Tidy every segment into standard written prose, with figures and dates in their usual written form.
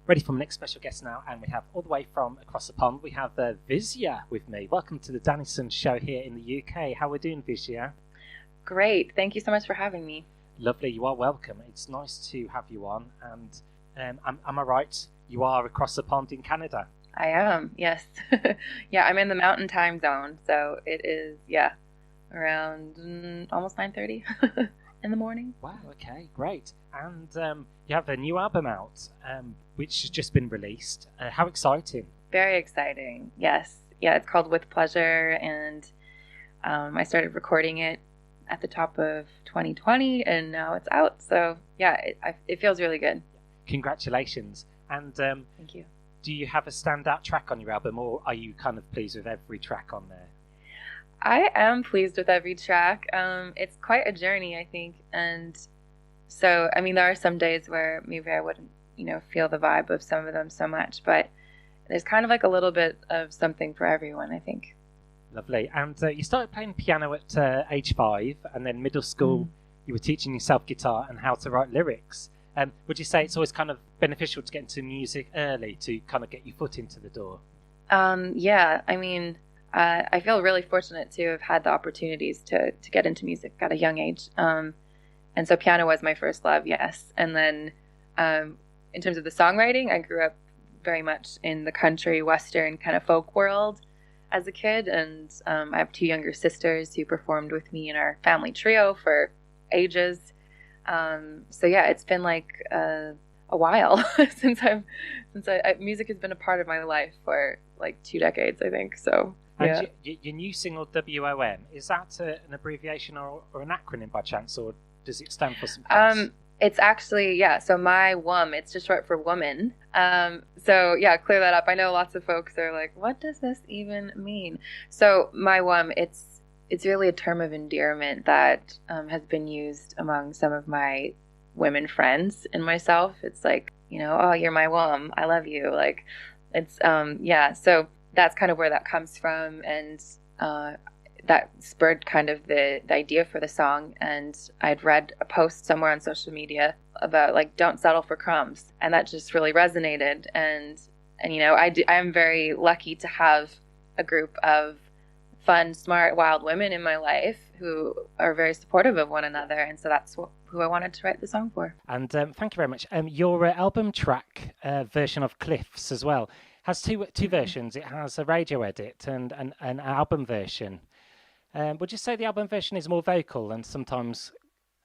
ready for my next special guest now, and we have all the way from across the pond, we have VISSIA with me. Welcome to the Dannison show here in the UK. How are we doing, VISSIA? Great. Thank you so much for having me. Lovely. You are welcome. It's nice to have you on. And am I right? You are across the pond in Canada? I am, yes. Yeah, I'm in the mountain time zone, so it is, around almost 9:30 in the morning. Wow, okay, great. And you have a new album out, which has just been released. How exciting. Very exciting, yes. Yeah, it's called With Pleasure, and I started recording it at the top of 2020, and now it's out. So, yeah, it feels really good. Congratulations. And thank you. Do you have a standout track on your album, or are you kind of pleased with every track on there? I am pleased with every track. It's quite a journey, I think. And so, I mean, there are some days where maybe I wouldn't, feel the vibe of some of them so much, but there's kind of like a little bit of something for everyone, I think. Lovely. And you started playing piano at age 5, and then middle school, you were teaching yourself guitar and how to write lyrics. Would you say it's always kind of beneficial to get into music early to kind of get your foot into the door? Yeah, I mean, I feel really fortunate to have had the opportunities to get into music at a young age. And so piano was my first love, yes. And then in terms of the songwriting, I grew up very much in the country, western kind of folk world as a kid. And I have 2 younger sisters who performed with me in our family trio for ages. So yeah, it's been like a while since music has been a part of my life for like 2 decades, I think. So yeah. And your new single WOM, is that an abbreviation or an acronym by chance, or does it stand for something else? It's actually, so My Wom, it's just short for woman. So yeah, clear that up. I know lots of folks are like, what does this even mean? So My Wom, it's really a term of endearment that has been used among some of my women friends and myself. It's like, oh, you're my Wom, I love you. Like, it's, so that's kind of where that comes from. And that spurred kind of the idea for the song. And I'd read a post somewhere on social media about like, don't settle for crumbs. And that just really resonated. And I'm very lucky to have a group of fun, smart, wild women in my life who are very supportive of one another, and so that's who I wanted to write the song for. And thank you very much. Your album track version of Cliffs as well has two versions. It has a radio edit and an album version. Would you say the album version is more vocal, and sometimes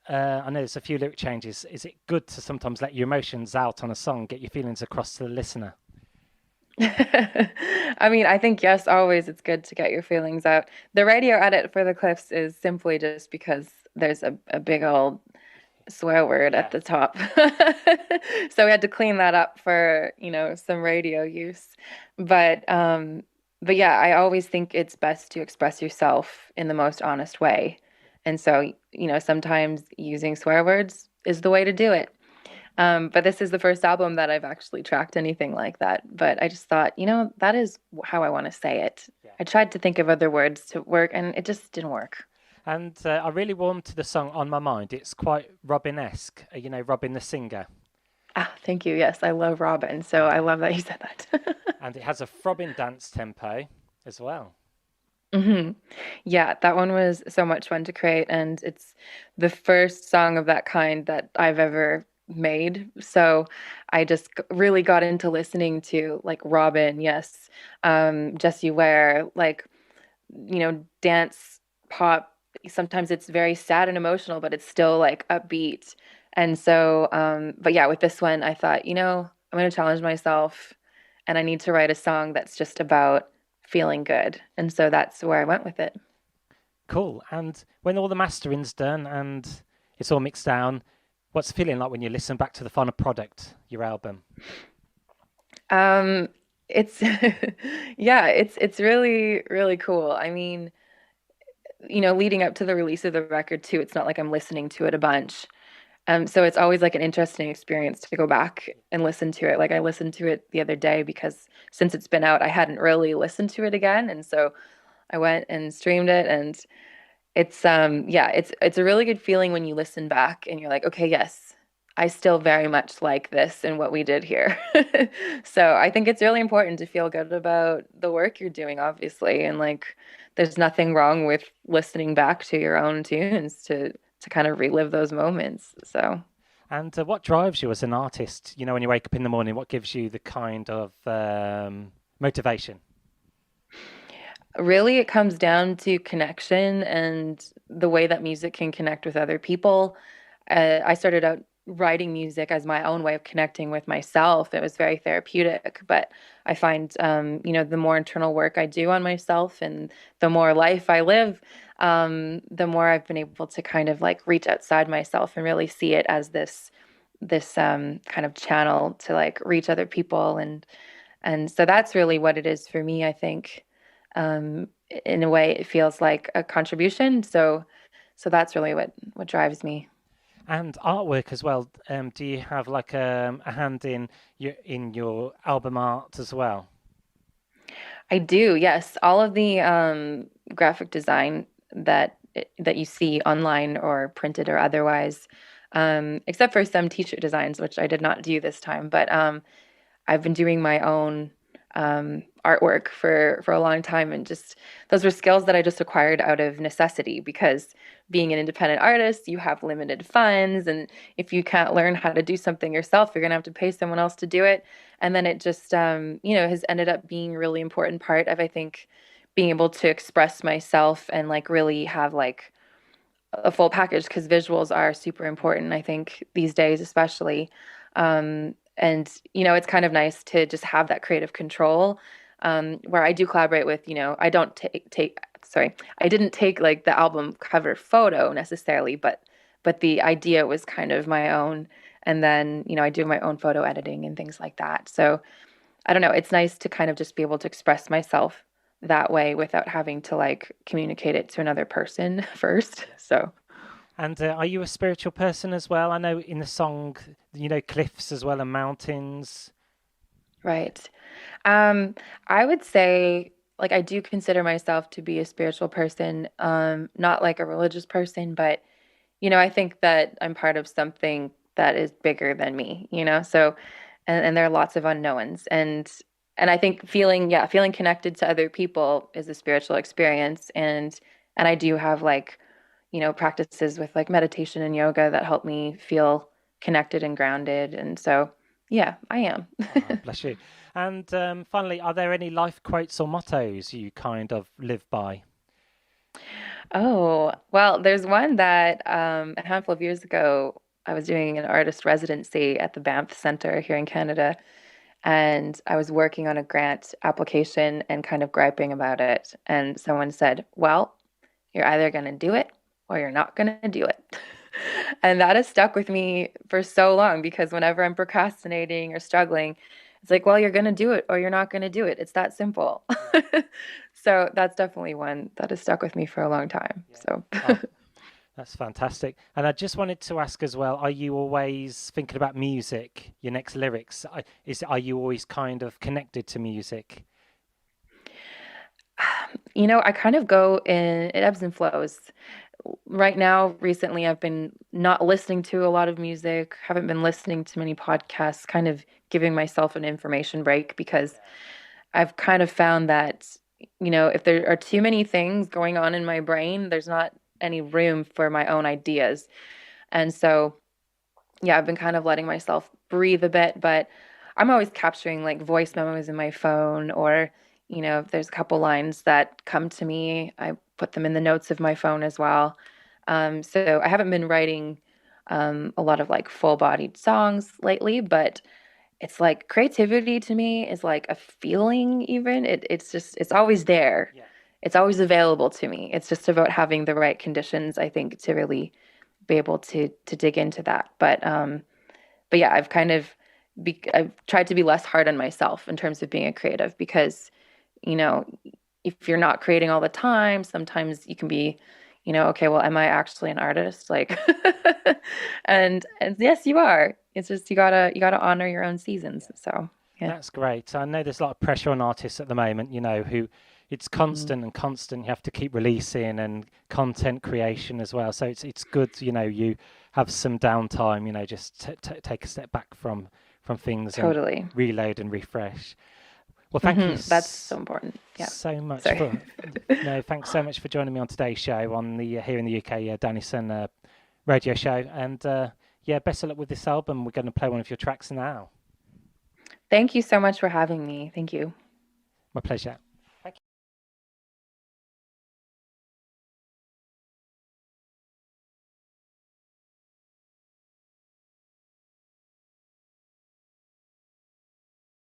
I know there's a few lyric changes? Is it good to sometimes let your emotions out on a song, get your feelings across to the listener? I mean, I think, yes, always it's good to get your feelings out. The radio edit for the Cliffs is simply just because there's a big old swear word at the top. So we had to clean that up for, some radio use. But yeah, I always think it's best to express yourself in the most honest way. And so, sometimes using swear words is the way to do it. But this is the first album that I've actually tracked anything like that. But I just thought, that is how I want to say it. Yeah. I tried to think of other words to work, and it just didn't work. And I really warmed to the song On My Mind. It's quite Robin-esque, Robin the singer. Ah, thank you. Yes, I love Robin, so I love that you said that. And it has a throbbing dance tempo as well. Mm-hmm. Yeah, that one was so much fun to create, and it's the first song of that kind that I've ever made. So I just really got into listening to like Robin, yes, Jessie Ware, like, dance pop. Sometimes it's very sad and emotional, but it's still like upbeat. And so, but yeah, with this one, I thought, I'm going to challenge myself, and I need to write a song that's just about feeling good. And so that's where I went with it. Cool. And when all the mastering's done and it's all mixed down, what's the feeling like when you listen back to the final product, your album? It's it's really, really cool. I mean, leading up to the release of the record too, it's not like I'm listening to it a bunch. So it's always like an interesting experience to go back and listen to it. Like I listened to it the other day because since it's been out, I hadn't really listened to it again. And so I went and streamed it, and it's a really good feeling when you listen back and you're like, okay, yes, I still very much like this and what we did here. So I think it's really important to feel good about the work you're doing, obviously. And like, there's nothing wrong with listening back to your own tunes to kind of relive those moments. So And what drives you as an artist? You know, when you wake up in the morning, what gives you the kind of motivation? really, it comes down to connection and the way that music can connect with other people. I started out writing music as my own way of connecting with myself. It was very therapeutic, but I find, the more internal work I do on myself and the more life I live, the more I've been able to kind of like reach outside myself and really see it as this kind of channel to like reach other people and so that's really what it is for me, I think. Um, in a way, it feels like a contribution. So that's really what drives me. And artwork as well. Do you have like a hand in your album art as well? I do, yes. All of the graphic design that you see online or printed or otherwise, except for some t-shirt designs, which I did not do this time, but I've been doing my own artwork for a long time, and just those were skills that I just acquired out of necessity because being an independent artist, you have limited funds, and if you can't learn how to do something yourself, you're gonna have to pay someone else to do it. And then it just has ended up being a really important part of I think being able to express myself and like really have like a full package because visuals are super important, I think, these days, especially. And, it's kind of nice to just have that creative control where I do collaborate with, I don't sorry, I didn't take like the album cover photo necessarily, but the idea was kind of my own. And then, I do my own photo editing and things like that. So I don't know, it's nice to kind of just be able to express myself that way without having to like communicate it to another person first. So, And are you a spiritual person as well? I know in the song, cliffs as well and mountains. right. Um, I would say like I do consider myself to be a spiritual person, not like a religious person, but I think that I'm part of something that is bigger than me, So and there are lots of unknowns and I think feeling connected to other people is a spiritual experience and I do have like, practices with like meditation and yoga that help me feel connected and grounded. And so, yeah, I am. Ah, bless you. And finally, are there any life quotes or mottos you kind of live by? Oh, well, there's one that a handful of years ago, I was doing an artist residency at the Banff Center here in Canada, and I was working on a grant application and kind of griping about it. And someone said, well, you're either going to do it or you're not going to do it. And that has stuck with me for so long because whenever I'm procrastinating or struggling, it's like, well, you're going to do it or you're not going to do it. It's that simple. Yeah. So that's definitely one that has stuck with me for a long time. Yeah. So Oh, that's fantastic. And I just wanted to ask as well, are you always thinking about music, your next lyrics? Are you always kind of connected to music? I kind of go in, it ebbs and flows. Right now, recently, I've been not listening to a lot of music, haven't been listening to many podcasts, kind of giving myself an information break because Yeah. I've kind of found that, if there are too many things going on in my brain, there's not any room for my own ideas. And so, yeah, I've been kind of letting myself breathe a bit, but I'm always capturing like voice memos in my phone or, if there's a couple lines that come to me, I put them in the notes of my phone as well. So I haven't been writing a lot of like full-bodied songs lately, but it's like creativity to me is like a feeling even. It's always there. Yeah. It's always available to me. It's just about having the right conditions, I think, to really be able to dig into that. But yeah, I've tried to be less hard on myself in terms of being a creative because, you know, if you're not creating all the time, sometimes you can be, okay, well, am I actually an artist? Like, and yes, you are. It's just you gotta honor your own seasons. So yeah. That's great. I know there's a lot of pressure on artists at the moment, who it's Mm. constant and constant. You have to keep releasing and content creation as well. So it's good, you have some downtime. Just take a step back from things and Totally. reload and refresh. Well, thank you That's so important. Yeah. so much Sorry. for no, thanks so much for joining me on today's show on the here in the UK Danny Sun radio show. And yeah, best of luck with this album. We're going to play one of your tracks now. Thank you so much for having me. Thank you. My pleasure.